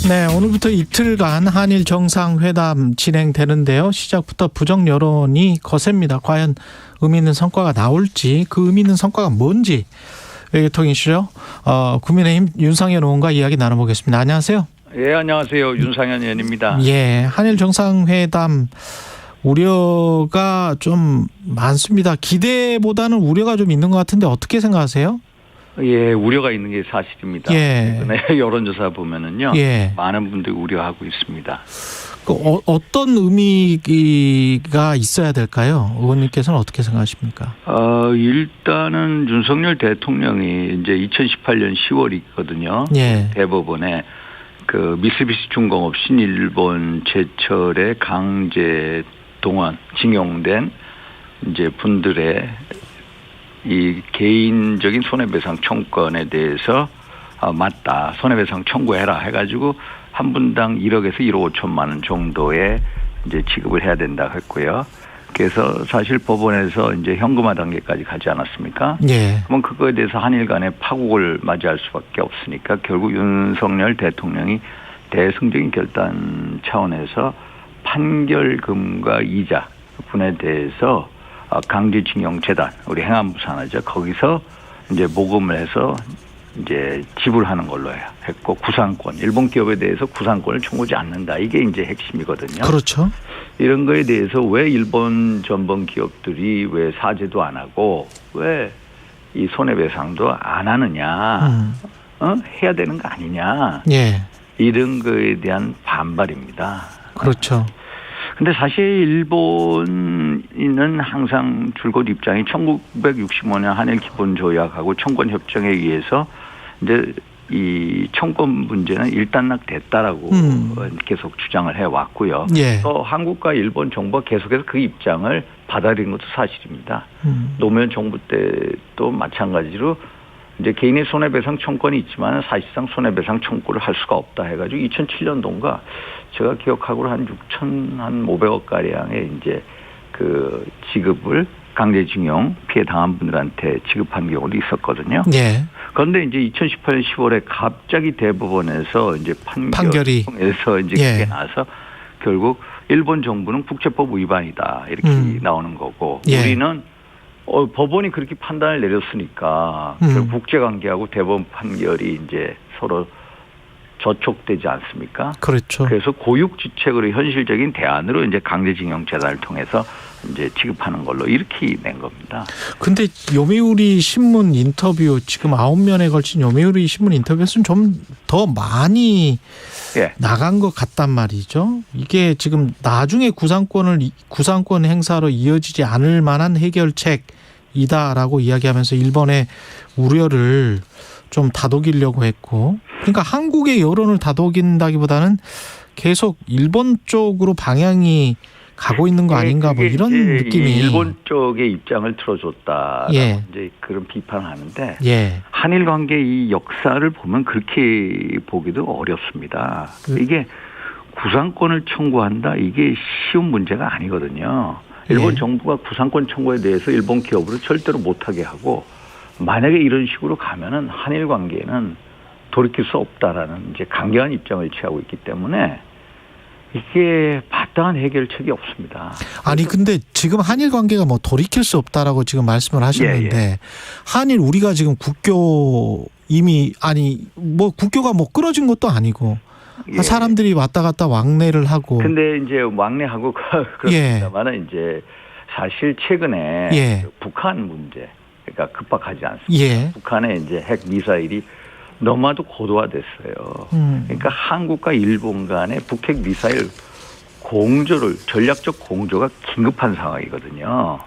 네, 오늘부터 이틀간 한일 정상회담 진행되는데요. 시작부터 부정 여론이 거셉니다. 과연 의미 있는 성과가 나올지, 그 의미 있는 성과가 뭔지 외교통이시죠. 국민의힘 윤상현 의원과 이야기 나눠보겠습니다. 안녕하세요. 예, 안녕하세요. 윤상현 의원입니다. 예, 한일 정상회담 우려가 좀 많습니다. 기대보다는 우려가 좀 있는 것 같은데 어떻게 생각하세요? 예, 우려가 있는 게 사실입니다. 예. 최근에 여론조사 보면은요, 예. 많은 분들이 우려하고 있습니다. 어떤 의미가 있어야 될까요? 의원님께서는 어떻게 생각하십니까? 일단은 윤석열 대통령이 이제 2018년 10월이거든요. 예. 대법원에 그 미쓰비시 중공업 신일본 제철에 강제 동원, 징용된 이제 분들의 이 개인적인 손해배상 청구권에 대해서 맞다, 손해배상 청구해라 해가지고 한 분당 1억에서 1억 5천만 원 정도의 이제 지급을 해야 된다 했고요. 그래서 사실 법원에서 이제 현금화 단계까지 가지 않았습니까? 예. 그러면 그거에 대해서 한일 간의 파국을 맞이할 수밖에 없으니까 결국 윤석열 대통령이 대승적인 결단 차원에서 판결금과 이자 분에 대해서 강제징용 재단, 우리 행안부 산하죠. 거기서 이제 모금을 해서 이제 지불하는 걸로 했고, 구상권, 일본 기업에 대해서 구상권을 청구하지 않는다. 이게 이제 핵심이거든요. 그렇죠. 이런 거에 대해서 왜 일본 전범 기업들이 왜 사죄도 안 하고 왜 이 손해배상도 안 하느냐, 해야 되는 거 아니냐. 예. 이런 거에 대한 반발입니다. 그렇죠. 근데 사실 일본은 항상 줄곧 입장이 1965년 한일 기본 조약하고 청구권 협정에 의해서 이제 이 청구권 문제는 일단락 됐다라고 계속 주장을 해 왔고요. 예. 또 한국과 일본 정부가 계속해서 그 입장을 받아들인 것도 사실입니다. 노무현 정부 때도 마찬가지로 이제 개인의 손해배상 청구권이 있지만 사실상 손해배상 청구를 할 수가 없다 해가지고 2007년도인가 제가 기억하고는 한 6,500억 가량의 이제 그 지급을 강제징용 피해 당한 분들한테 지급한 경우도 있었거든요. 예. 그런데 이제 2018년 10월에 갑자기 대법원에서 이제 판결이 통해서 이제 예. 그게 나서 결국 일본 정부는 국제법 위반이다 이렇게 나오는 거고 예. 우리는 법원이 그렇게 판단을 내렸으니까 결국 국제관계하고 대법원 판결이 이제 서로 저촉되지 않습니까? 그렇죠. 그래서 고육지책으로 현실적인 대안으로 이제 강제징용 재단을 통해서 이제 지급하는 걸로 이렇게 낸 겁니다. 근데 요미우리 신문 인터뷰 지금 9면에 걸친 요미우리 신문 인터뷰에서는 좀 더 많이 예. 나간 것 같단 말이죠. 이게 지금 나중에 구상권 행사로 이어지지 않을 만한 해결책이다라고 이야기하면서 일본의 우려를 좀 다독이려고 했고, 그러니까 한국의 여론을 다독인다기보다는 계속 일본 쪽으로 방향이 가고 있는 거 아닌가 뭐 이런 느낌이. 일본 쪽의 입장을 틀어줬다. 예. 이제 그런 비판을 하는데 예. 한일 관계 이 역사를 보면 그렇게 보기도 어렵습니다. 이게 구상권을 청구한다. 이게 쉬운 문제가 아니거든요. 일본 정부가 구상권 청구에 대해서 일본 기업으로 절대로 못하게 하고 만약에 이런 식으로 가면은 한일 관계는 돌이킬 수 없다라는 이제 강경한 입장을 취하고 있기 때문에 이게 마땅한 해결책이 없습니다. 아니 근데 지금 한일 관계가 뭐 돌이킬 수 없다라고 지금 말씀을 하셨는데 예. 한일 우리가 지금 국교 이미 뭐 국교가 뭐 끊어진 것도 아니고 예. 사람들이 왔다 갔다 왕래를 하고. 근데 이제 왕래하고 그렇습니다만은 예. 이제 사실 최근에 예. 북한 문제 그러니까 급박하지 않습니다. 예. 북한의 이제 핵 미사일이 너무나도 고도화됐어요. 그러니까 한국과 일본 간의 북핵 미사일 공조를 전략적 공조가 긴급한 상황이거든요.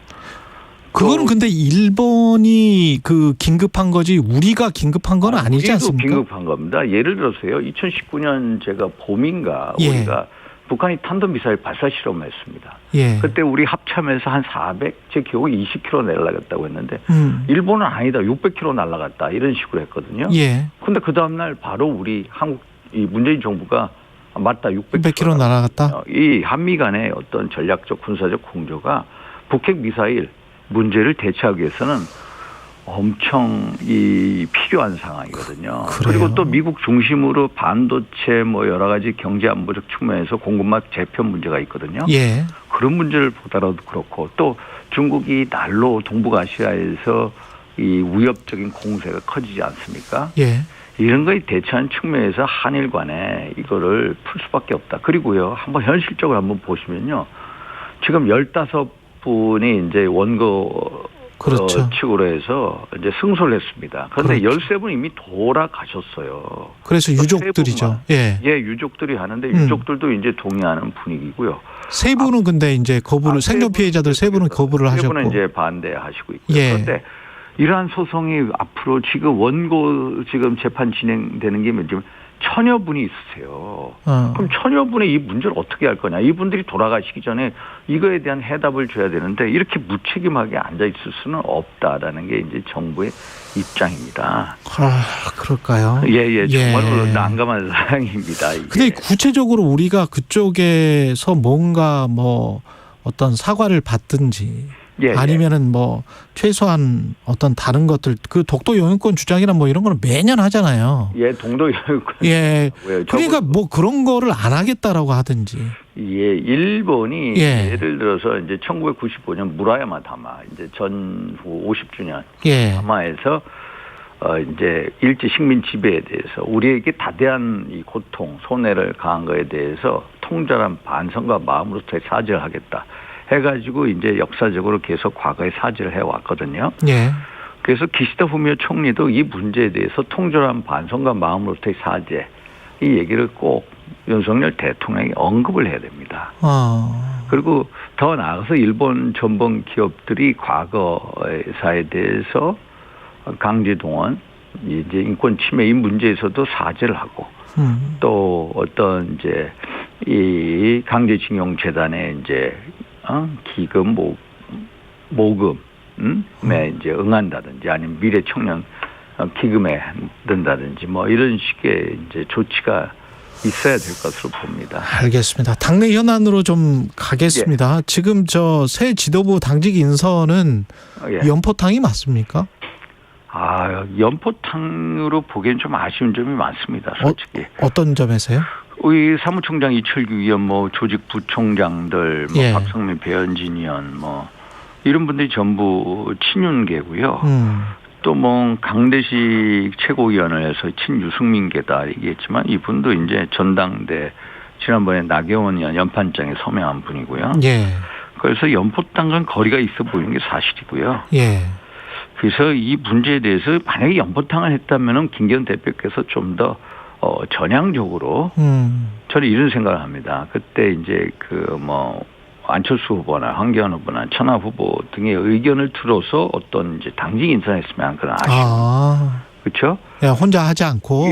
그거는 근데 일본이 그 긴급한 거지 우리가 긴급한 건 아니지 않습니까? 긴급한 겁니다. 예를 들어서요. 2019년 제가 봄인가 예. 우리가 북한이 탄도미사일 발사 실험했습니다. 예. 그때 우리 합참에서 한 400, 제 기억에 20km 날아갔다고 했는데 일본은 아니다. 600km 날아갔다. 이런 식으로 했거든요. 예. 근데 그 다음날 바로 우리 한국 이 문재인 정부가 맞다. 600km 날아갔다. 이 한미 간의 어떤 전략적 군사적 공조가 북핵 미사일 문제를 대처하기 위해서는 엄청 필요한 상황이거든요. 그래요? 그리고 또 미국 중심으로 반도체 뭐 여러 가지 경제 안보적 측면에서 공급망 재편 문제가 있거든요. 예. 그런 문제를 보더라도 그렇고 또 중국이 날로 동북아시아에서 이 위협적인 공세가 커지지 않습니까? 예. 이런 거에 대처하는 측면에서 한일 간에 이거를 풀 수밖에 없다. 그리고요, 한번 현실적으로 한번 보시면요. 지금 15분이 이제 원고 그렇죠. 측으로 해서 이제 승소를 했습니다. 그런데 그렇죠. 13분 이미 돌아가셨어요. 그래서 유족들이죠. 예. 예, 유족들이 하는데 유족들도 이제 동의하는 분위기고요. 세 분은 근데 이제 거부를 생존 피해자들 세 분은 거부를 세 하셨고. 분은 이제 반대하시고 있고요. 예. 그런데 이러한 소송이 앞으로 지금 원고 지금 재판 진행되는 게 지금 1000여 분이 있으세요. 그럼 1000여 분의 이 문제를 어떻게 할 거냐. 이분들이 돌아가시기 전에 이거에 대한 해답을 줘야 되는데 이렇게 무책임하게 앉아있을 수는 없다라는 게 이제 정부의 입장입니다. 그럴까요? 예. 정말로 난감한 사항입니다. 이게. 근데 구체적으로 우리가 그쪽에서 뭔가 뭐 어떤 사과를 받든지 아니면은 뭐 최소한 어떤 다른 것들 그 독도 영유권 주장이나 뭐 이런 거는 매년 하잖아요. 예, 동도 영유권. 예. 그러니까 뭐 그런 거를 안 하겠다라고 하든지. 예, 일본이 예를 들어서 이제 1995년 무라야마 다마 이제 전후 50주년 다마에서 이제 일제 식민 지배에 대해서 우리에게 다대한 이 고통, 손해를 가한 거에 대해서 통절한 반성과 마음으로부터 사죄를 하겠다. 해가지고 이제 역사적으로 계속 과거에 사죄를 해왔거든요. 예. 그래서 기시다 후미오 총리도 이 문제에 대해서 통절한 반성과 마음으로부터의 사죄 이 얘기를 꼭 윤석열 대통령이 언급을 해야 됩니다. 그리고 더 나아가서 일본 전범 기업들이 과거사에 대해서 강제 동원, 이제 인권 침해 이 문제에서도 사죄를 하고 또 어떤 이제 이 강제징용 재단에 이제 기금 모금에 이제 응한다든지 아니면 미래 청년 기금에 든다든지 뭐 이런 식의 이제 조치가 있어야 될 것으로 봅니다. 알겠습니다. 당내 현안으로 좀 가겠습니다. 지금 저 새 지도부 당직 인선은 연포탕이 맞습니까? 연포탕으로 보기엔 좀 아쉬운 점이 많습니다. 솔직히. 어떤 점에서요? 우리 사무총장 이철규 의원, 뭐 조직 부총장들, 뭐 박성민, 배현진 의원, 뭐 이런 분들이 전부 친윤계고요. 또 뭐 강대식 최고위원을 해서 친유승민계다 얘기했지만 이분도 이제 전당대 지난번에 나경원 의원 연판장에 서명한 분이고요. 그래서 연포탕과는 거리가 있어 보이는 게 사실이고요. 그래서 이 문제에 대해서 만약에 연포탕을 했다면은 김기현 대표께서 좀 더 전향적으로 저는 이런 생각을 합니다. 그때 이제 그 뭐 안철수 후보나 황교안 후보나 천하 후보 등의 의견을 들어서 어떤 이제 당직 인선했으면 그런 아쉬움. 그렇죠? 혼자 하지 않고.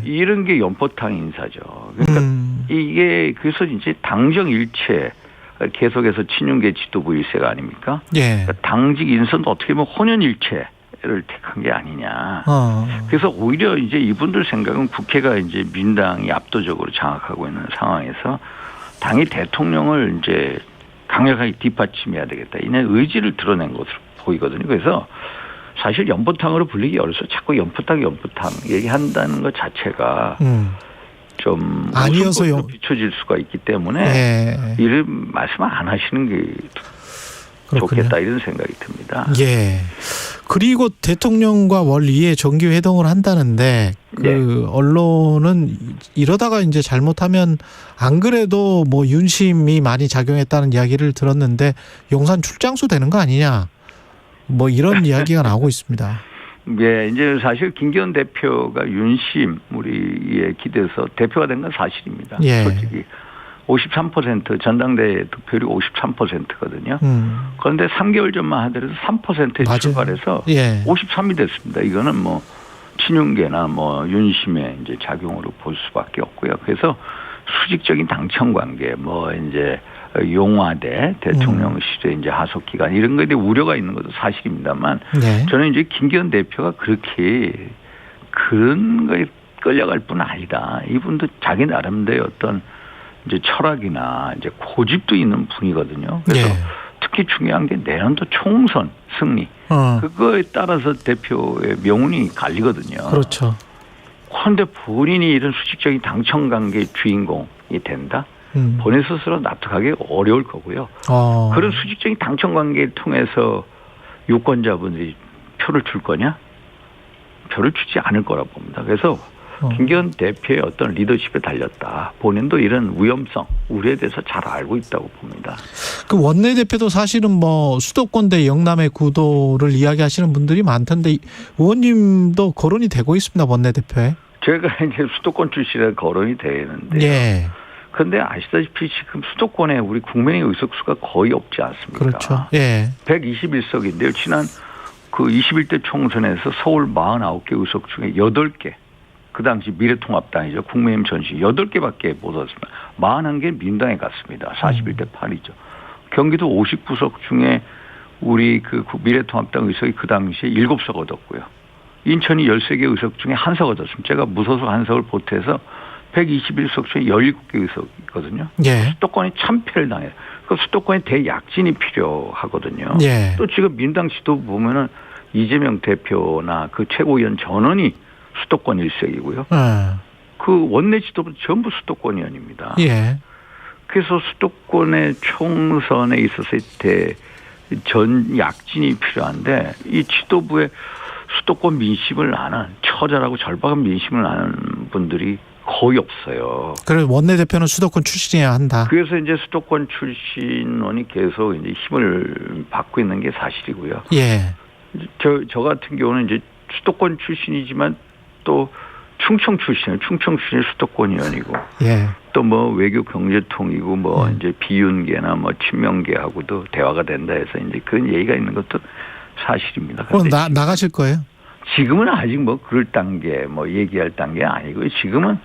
이런 게 연포탕 인사죠. 그러니까 이게 그래서 이제 당정 일체 계속해서 친윤계 지도부 일세가 아닙니까? 그러니까 당직 인선도 어떻게 보면 혼연일체를 택한 게 아니냐. 그래서 오히려 이제 이분들 생각은 국회가 이제 민당이 압도적으로 장악하고 있는 상황에서 당이 대통령을 이제 강력하게 뒷받침해야 되겠다. 이런 의지를 드러낸 것으로 보이거든요. 그래서 사실 연포탕으로 불리기 어려서 자꾸 연포탕 얘기한다는 것 자체가 좀 아니어서 비춰질 수가 있기 때문에 이런 말씀 안 하시는 게 좋겠다 이런 생각이 듭니다. 그리고 대통령과 월 2회 정기 회동을 한다는데 그 언론은 이러다가 이제 잘못하면 안 그래도 뭐 윤심이 많이 작용했다는 이야기를 들었는데 용산 출장소 되는 거 아니냐 뭐 이런 이야기가 나오고 있습니다. 이제 사실 김기현 대표가 윤심 우리에 기대서 대표가 된 건 사실입니다. 솔직히 53% 전당대회 득표율이 53%거든요. 그런데 3개월 전만 하더라도 3%에 출발해서 53이 됐습니다. 이거는 뭐 친윤계나 뭐 윤심의 이제 작용으로 볼 수밖에 없고요. 그래서 수직적인 당청 관계, 뭐 이제 용화대 대통령실의 이제 하속 기간 이런 거에 대해 우려가 있는 것도 사실입니다만 저는 이제 김기현 대표가 그렇게 그런 거에 끌려갈 뿐 아니다. 이분도 자기 나름대로 어떤 이제 철학이나 이제 고집도 있는 분이거든요. 그래서 특히 특히 중요한 게 내년도 총선 승리. 그거에 따라서 대표의 명운이 갈리거든요. 그렇죠. 그런데 본인이 이런 수직적인 당청 관계의 주인공이 된다? 본인 스스로 납득하기 어려울 거고요. 그런 수직적인 당청 관계를 통해서 유권자분들이 표를 줄 거냐? 표를 주지 않을 거라 봅니다. 그래서 김기현 대표의 어떤 리더십에 달렸다. 본인도 이런 위험성, 우려에 대해서 잘 알고 있다고 봅니다. 그 원내대표도 사실은 뭐 수도권 대 영남의 구도를 이야기하시는 분들이 많던데 의원님도 거론이 되고 있습니다. 원내대표에. 제가 이제 수도권 출신에 거론이 되는데요. 예. 그런데 아시다시피 지금 수도권에 우리 국민의 의석수가 거의 없지 않습니까? 그렇죠. 예. 121석인데요. 지난 그 21대 총선에서 서울 49개 의석 중에 8개. 그 당시 미래통합당이죠. 국민의힘 전시 8개밖에 못 얻었습니다. 41개 민당에 갔습니다. 41대 8이죠. 경기도 59석 중에 우리 그 미래통합당 의석이 그 당시에 7석 얻었고요. 인천이 13개 의석 중에 1석 얻었습니다. 제가 무소속 1석을 보태서 121석 중에 17개 의석이거든요. 예. 수도권이 참패를 당해요. 그 수도권에 대약진이 필요하거든요. 예. 또 지금 민당 지도부 보면은 이재명 대표나 그 최고위원 전원이 수도권 일색이고요. 그 원내 지도부 전부 수도권 의원입니다. 예. 그래서 수도권의 총선에 있었을 때 전 약진이 필요한데 이 지도부에 수도권 민심을 아는 처절하고 절박한 민심을 아는 분들이 거의 없어요. 그래서 원내대표는 수도권 출신이어야 한다. 그래서 이제 수도권 출신원이 계속 이제 힘을 받고 있는 게 사실이고요. 예. 저 같은 경우는 이제 수도권 출신이지만 또 충청 출신이 수도권 의원이고. 예. 또 뭐 외교 경제통이고 뭐 이제 비윤계나 뭐 친명계하고도 대화가 된다 해서 이제 그런 얘기가 있는 것도 사실입니다. 그럼 나가실 거예요? 지금은 아직 뭐 그럴 단계 뭐 얘기할 단계 아니고요. 지금은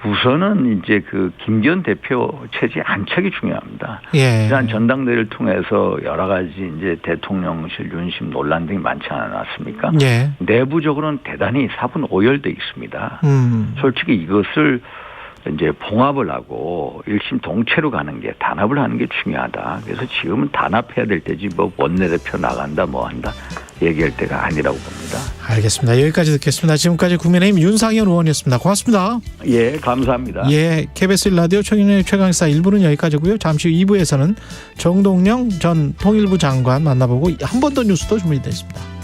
우선은 이제 그 김기현 대표 체제 안착이 중요합니다. 예. 지난 전당대회를 통해서 여러 가지 이제 대통령실 윤심 논란 등이 많지 않았습니까? 예. 내부적으로는 대단히 사분오열돼 있습니다. 솔직히 이것을 이제 봉합을 하고 일심동체로 가는 게 단합을 하는 게 중요하다. 그래서 지금은 단합해야 될 때지 뭐 원내대표 나간다 뭐 한다 얘기할 때가 아니라고 봅니다. 알겠습니다. 여기까지 듣겠습니다. 지금까지 국민의힘 윤상현 의원이었습니다. 고맙습니다. 예, 감사합니다. 예, KBS 라디오 최경영의 최강시사 1부는 여기까지고요. 잠시 후 2부에서는 정동영 전 통일부 장관 만나보고 한 번 더 뉴스도 준비되어 있습니다.